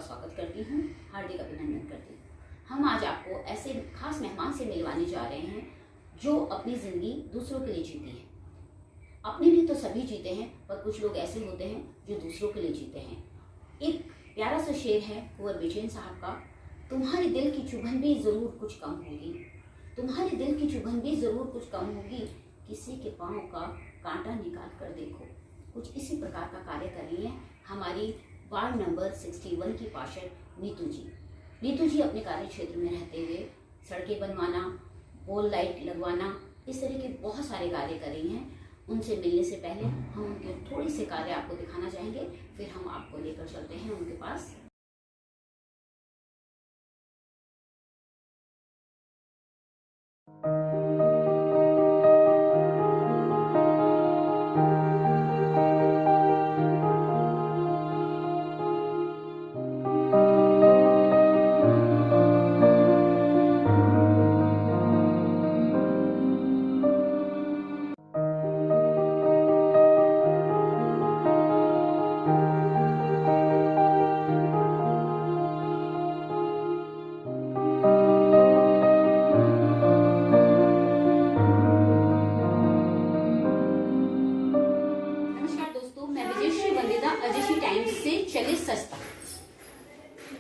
स्वागत करती हूँ, हार्दिक अभिनंदन करती हूँ। हम आज आपको ऐसे खास मेहमान से मिलवाने जा रहे हैं जो अपनी ज़िंदगी दूसरों के लिए जीती है। अपने लिए तो सभी जीते हैं, पर कुछ लोग ऐसे होते हैं जो दूसरों के लिए जीते हैं। एक प्यारा सा शेर है कुंवर बेचैन साहब का, तुम्हारे दिल की चुभन भी ज़रूर कुछ कम होगी, तुम्हारे दिल की चुभन भी ज़रूर कुछ कम होगी, किसी के पाँव का कांटा निकाल कर देखो। कुछ इसी प्रकार का कार्य कर रही हैं हमारी वार्ड नंबर 61 की पार्षद नीतू जी। नीतू जी अपने कार्य क्षेत्र में रहते हुए सड़कें बनवाना, पोल लाइट लगवाना, इस तरह के बहुत सारे कार्य कर रही हैं। उनसे मिलने से पहले हम उनके थोड़ी से कार्य आपको दिखाना चाहेंगे, फिर हम आपको लेकर चलते हैं उनके पास।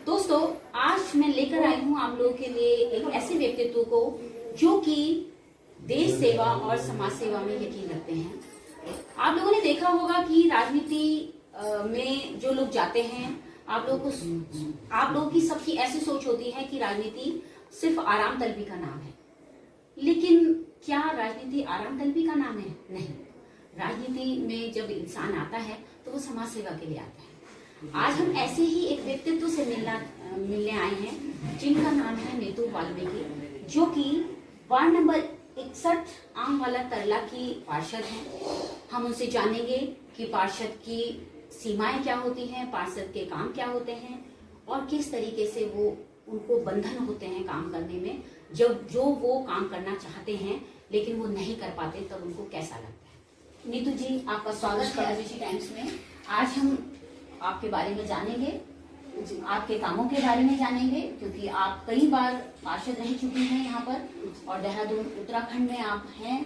दोस्तों, आज मैं लेकर आई हूँ आप लोगों के लिए एक ऐसे व्यक्तित्व को जो कि देश सेवा और समाज सेवा में यकीन रखते हैं। आप लोगों ने देखा होगा कि राजनीति में जो लोग जाते हैं, आप लोगों की सबकी ऐसी सोच होती है कि राजनीति सिर्फ आराम तलबी का नाम है। लेकिन क्या राजनीति आराम तलबी का नाम है? नहीं। राजनीति में जब इंसान आता है तो वो समाज सेवा के लिए आता है। आज हम ऐसे ही एक व्यक्तित्व से मिलने आए हैं जिनका नाम है नीतू वाल्मीकि, जो कि वार्ड नंबर 61 आमवाला तरला की पार्षद हैं। हम उनसे जानेंगे कि पार्षद की सीमाएं क्या होती हैं, पार्षद के काम क्या होते हैं और किस तरीके से वो उनको बंधन होते हैं काम करने में, जब जो वो काम करना चाहते हैं लेकिन वो नहीं कर पाते तब उनको कैसा लगता है। नीतू जी, आपका स्वागत है अजय टाइम्स में। आज हम आपके बारे में जानेंगे, आपके कामों के बारे में जानेंगे, क्योंकि आप कई बार पार्षद रह चुकी हैं यहाँ पर और देहरादून उत्तराखंड में आप हैं।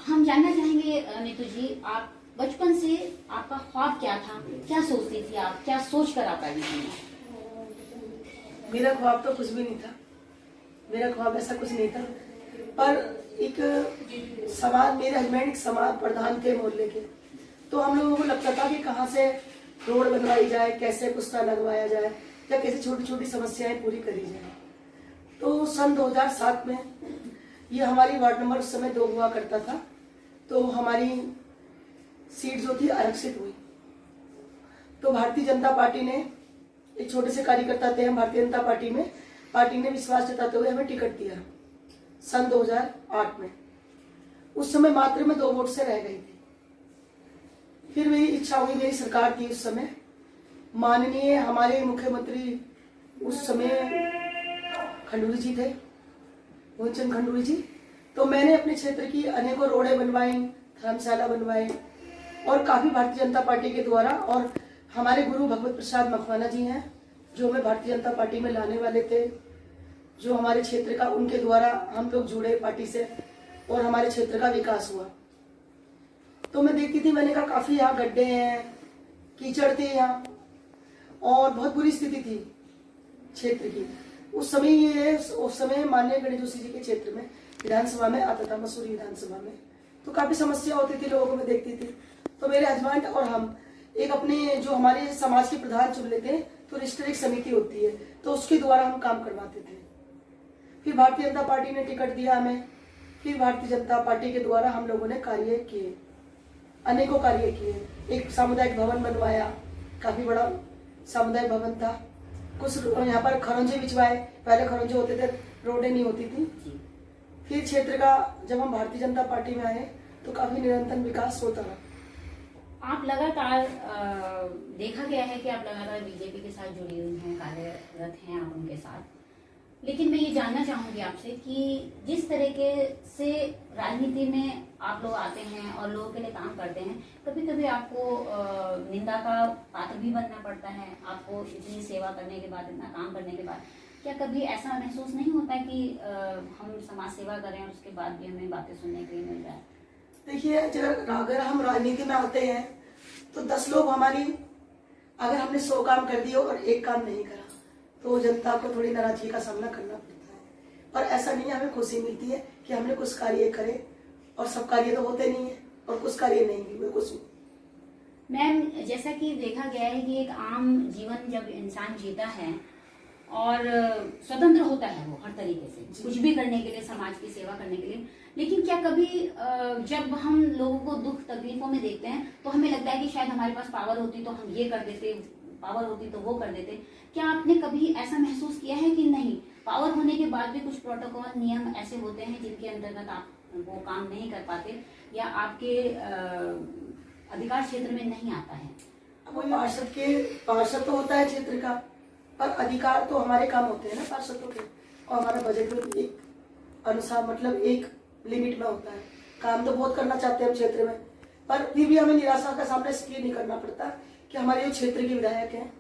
हम जानना चाहेंगे नीतू जी, आप बचपन से आपका ख्वाब क्या था, क्या सोचती थी आप, क्या सोच कर आप आई थी? मेरा ख्वाब तो कुछ भी नहीं था, मेरा ख्वाब ऐसा कुछ नहीं था, पर एक समाज, मेरे हस्बैंड समाज प्रधान थे मोहल्ले के, तो हम लोगों को लगता था कि कहाँ से रोड बनवाई जाए, कैसे कुस्ता लगवाया जाए या कैसे छोटी छोटी समस्याएं पूरी करी जाए। तो सन 2007 में ये हमारी वार्ड नंबर उस समय 2 हुआ करता था, तो हमारी सीट जो थी आरक्षित हुई। तो भारतीय जनता पार्टी ने, एक छोटे से कार्यकर्ता थे हम भारतीय जनता पार्टी में, पार्टी ने विश्वास जताते हुए हमें टिकट दिया सन 2008 में। उस समय मात्र में 2 वोट से रह गई थी। फिर मेरी इच्छा हुई, मेरी सरकार थी उस समय, माननीय हमारे मुख्यमंत्री उस समय खंडूरी जी थे, मोहनचंद खंडूरी जी। तो मैंने अपने क्षेत्र की अनेकों रोडें बनवाई, धर्मशाला बनवाए और काफी भारतीय जनता पार्टी के द्वारा, और हमारे गुरु भगवत प्रसाद मखवाना जी हैं जो हमें भारतीय जनता पार्टी में लाने वाले थे, जो हमारे क्षेत्र का, उनके द्वारा हम लोग जुड़े पार्टी से और हमारे क्षेत्र का विकास हुआ। तो मैं देखती थी, मैंने कहा काफी यहाँ गड्ढे हैं, कीचड़ थे यहाँ और बहुत बुरी स्थिति थी क्षेत्र की। उस समय माननीय गणेश जोशी जी के क्षेत्र में विधानसभा में आता था, मसूरी विधानसभा में, तो काफी समस्या होती थी लोगों को, मैं देखती थी। तो मेरे हस्बैंड और हम एक अपने जो हमारे समाज के प्रधान चुन लेते हैं, तो रजिस्टर एक समिति होती है, तो उसके द्वारा हम काम करवाते थे। फिर भारतीय जनता पार्टी ने टिकट दिया हमें, फिर भारतीय जनता पार्टी के द्वारा हम लोगों ने कार्य किए, अनेकों कार्य किए। एक सामुदायिक भवन बनवाया, काफी बड़ा सामुदायिक भवन था। कुछ यहाँ पर खरंजे बिछवाए, पहले खरंजे होते थे, रोडें नहीं होती थी। फिर क्षेत्र का जब हम भारतीय जनता पार्टी में आए तो काफी निरंतर विकास होता रहा। आप लगातार देखा गया है कि आप लगातार बीजेपी के साथ जुड़ी हुई हैं, कार्यरत हैं आप उनके साथ। लेकिन मैं ये जानना चाहूंगी आपसे कि जिस तरीके से राजनीति में आप लोग आते हैं और लोगों के लिए काम करते हैं, कभी कभी आपको निंदा का पात्र भी बनना पड़ता है। आपको इतनी सेवा करने के बाद, इतना काम करने के बाद, क्या कभी ऐसा महसूस नहीं होता है कि हम समाज सेवा करें और उसके बाद भी हमें बातें सुनने के लिए मिल जाए? देखिए, अगर हम राजनीति में आते हैं तो 10 लोग हमारी, अगर हमने 100 काम कर दिए और एक काम नहीं करा तो जनता को थोड़ी नाराजगी का सामना करना पड़ता है। पर ऐसा नहीं है, हमें खुशी मिलती है कि हमने कुछ कार्य करे, और सब कार्य तो होते नहीं है और कुछ कार्य नहीं भी हुए, कुछ। मैम, जैसा कि देखा गया है कि एक आम जीवन जब इंसान जीता है और स्वतंत्र होता है वो हर तरीके से कुछ भी करने के लिए, समाज की सेवा करने के लिए, लेकिन क्या कभी जब हम लोगों को दुख तकलीफों में देखते हैं तो हमें लगता है कि शायद हमारे पास पावर होती तो हम ये कर देते, पावर होती तो वो कर देते। क्या आपने कभी ऐसा महसूस किया है कि नहीं, पावर होने के बाद भी कुछ प्रोटोकॉल, नियम ऐसे होते हैं जिनके अंतर्गत आप वो काम नहीं कर पाते या आपके अधिकार क्षेत्र में नहीं आता है? अब पार्षद तो होता है क्षेत्र का, पर अधिकार तो हमारे काम होते हैं ना पार्षदों के, और हमारा बजट भी एक अनुसार, मतलब एक लिमिट में होता है। काम तो बहुत करना चाहते हैं हम क्षेत्र में, पर फिर भी हमें निराशा का सामना इसलिए नहीं करना पड़ता कि हमारे जो क्षेत्र के विधायक हैं,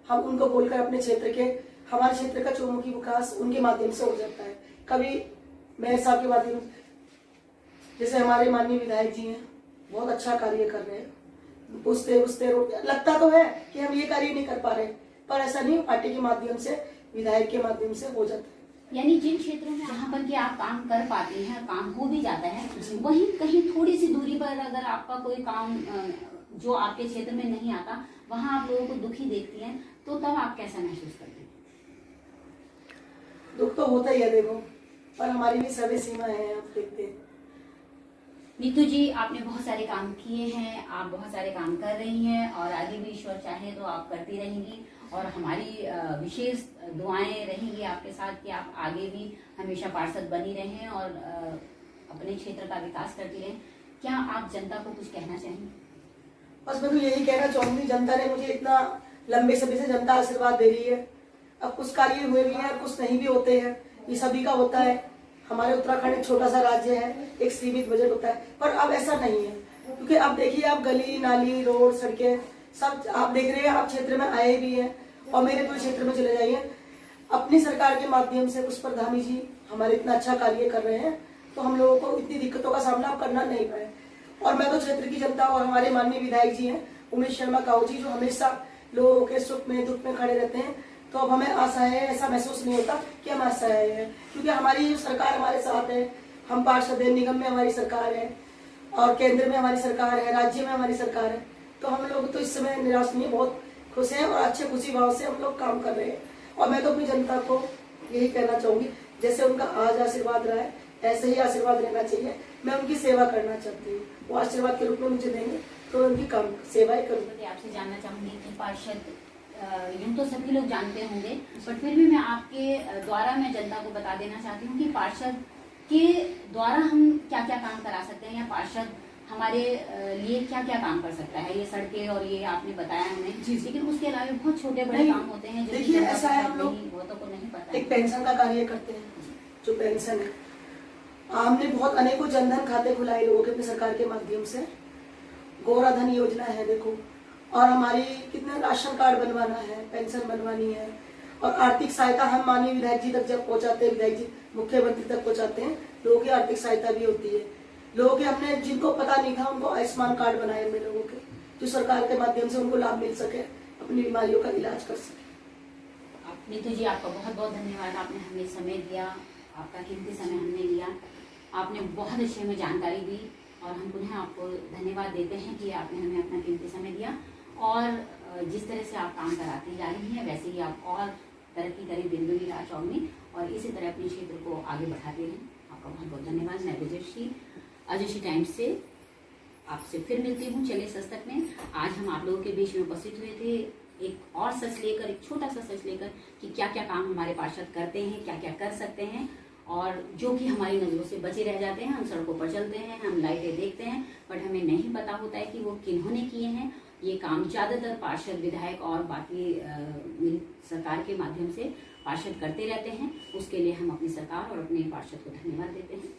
हम उनको बोलकर अपने क्षेत्र के, हमारे क्षेत्र का चौमुखी विकास उनके माध्यम से हो जाता है। कभी मेयर साहब के माध्यम, जैसे हमारे माननीय विधायक जी हैं, बहुत अच्छा कार्य कर रहे हैं, पूछते लगता तो है कि हम ये कार्य नहीं कर पा रहे, पर ऐसा नहीं, पार्टी के माध्यम से, विधायक के माध्यम से हो जाता है। यानी जिन क्षेत्रों में जहाँ पर कि आप काम कर पाते हैं, काम हो भी जाता है, वहीं कहीं थोड़ी सी दूरी पर अगर आपका कोई काम जो आपके क्षेत्र में नहीं आता, वहाँ आप लोगों को दुखी देखती हैं, तो तब आप कैसा महसूस करते हैं? दुख तो होता ही है देखो, पर हमारी भी सभी सीमा है, आप देखते हैं। नीतू जी, आपने बहुत सारे काम किए हैं, आप बहुत सारे काम कर रही हैं और आगे भी ईश्वर चाहे तो आप करती रहेंगी, और हमारी विशेष दुआएं रहेंगी आपके साथ कि आप आगे भी हमेशा पार्षद बनी रहें और अपने क्षेत्र का विकास करती रहें। क्या आप जनता को कुछ कहना चाहेंगे? बस मैं तो यही कहना चाहूंगी, जनता ने मुझे इतना लंबे समय से जनता आशीर्वाद दे रही है। अब कुछ कार्य हुए भी हैं, कुछ नहीं भी होते हैं, ये सभी का होता है। हमारे उत्तराखंड एक छोटा सा राज्य है, एक सीमित बजट होता है, पर अब ऐसा नहीं है, क्योंकि अब देखिए, आप गली नाली, रोड, सड़कें सब आप देख रहे हैं, आप क्षेत्र में आए भी हैं, और मेरे पूरे क्षेत्र में चले जाइए। अपनी सरकार के माध्यम से कुछ प्रधानी जी हमारे इतना अच्छा कार्य कर रहे हैं, तो हम लोगों को इतनी दिक्कतों का सामना करना नहीं पड़े। और मैं तो क्षेत्र की जनता और हमारे माननीय विधायक जी हैं, उमेश शर्मा काऊ जी, जो हमेशा लोगों के सुख में दुख में खड़े रहते हैं, तो अब हमें आशा है, ऐसा महसूस नहीं होता कि हम असहाय हैं, क्योंकि हमारी सरकार हमारे साथ है। हम पार्षद हैं, निगम में हमारी सरकार है, और केंद्र में हमारी सरकार है, राज्य में हमारी सरकार है, तो हम लोग तो इस समय निराश नहीं है, बहुत खुश हैं और अच्छे खुशी भाव से हम लोग काम कर रहे हैं। और मैं तो अपनी जनता को यही कहना चाहूंगी, जैसे उनका आज आशीर्वाद रहा है, ऐसे ही आशीर्वाद रहना चाहिए। मैं उनकी सेवा करना चाहती हूँ, वो आशीर्वाद के रूप में मुझे देंगे तो उनकी काम सेवाएं करूँगी। आपसे जानना चाहूंगी कि पार्षद, यूं तो सभी लोग जानते होंगे, पर फिर भी मैं आपके द्वारा मैं जनता को बता देना चाहती हूँ कि पार्षद के द्वारा हम क्या क्या काम करा सकते हैं, या पार्षद हमारे लिए क्या क्या काम कर सकता है। ये सड़कें और ये आपने बताया हमें, लेकिन उसके अलावा बहुत छोटे बड़े काम होते हैं जो देखिए, ऐसा है, हम लोग बहुतों को नहीं पता। एक पेंशन का कार्य करते हैं, जो पेंशन है, हमने बहुत अनेकों जनधन खाते खुलाए लोगों के अपनी सरकार के माध्यम से। गौरा धन योजना है देखो, और हमारी कितने राशन कार्ड बनवाना है, पेंशन बनवानी है, और आर्थिक सहायता हम माननीय विधायक जी तक जब पहुंचाते हैं, विधायक जी मुख्यमंत्री तक पहुंचाते हैं, लोगों की आर्थिक सहायता भी होती है। लोगों के, हमने जिनको पता नहीं था उनको आयुष्मान कार्ड बनाए हमने लोगों के, जो सरकार के माध्यम से उनको लाभ मिल सके, अपनी बीमारियों का इलाज कर सके। नीतू जी, आपका बहुत बहुत धन्यवाद, आपने हमें समय दिया, आपका कीमती समय हमने लिया, आपने बहुत अच्छे हमें जानकारी दी, और हम पुनः आपको धन्यवाद देते हैं कि आपने हमें अपना कीमती समय दिया। और जिस तरह से आप काम कराती जा रही हैं, वैसे ही आप और तरक्की करें बिंदुनी राह चौक, और इसी तरह अपने क्षेत्र को आगे बढ़ाते रहें। आपका बहुत बहुत धन्यवाद। मैं विजयश्री, अजयश्री टाइम्स से आपसे फिर मिलती हूँ चले सस्तक में। आज हम आप लोगों के बीच में उपस्थित हुए थे एक और सच लेकर, एक छोटा सा सच लेकर, कि क्या क्या काम हमारे पार्षद करते हैं, क्या क्या कर सकते हैं, और जो कि हमारी नजरों से बचे रह जाते हैं। हम सड़कों पर चलते हैं, हम लाइटें देखते हैं, बट हमें नहीं पता होता है कि वो किन्होंने किए हैं ये काम ज्यादातर पार्षद, विधायक और बाकी मिल सरकार के माध्यम से पार्षद करते रहते हैं। उसके लिए हम अपनी सरकार और अपने पार्षद को धन्यवाद देते हैं।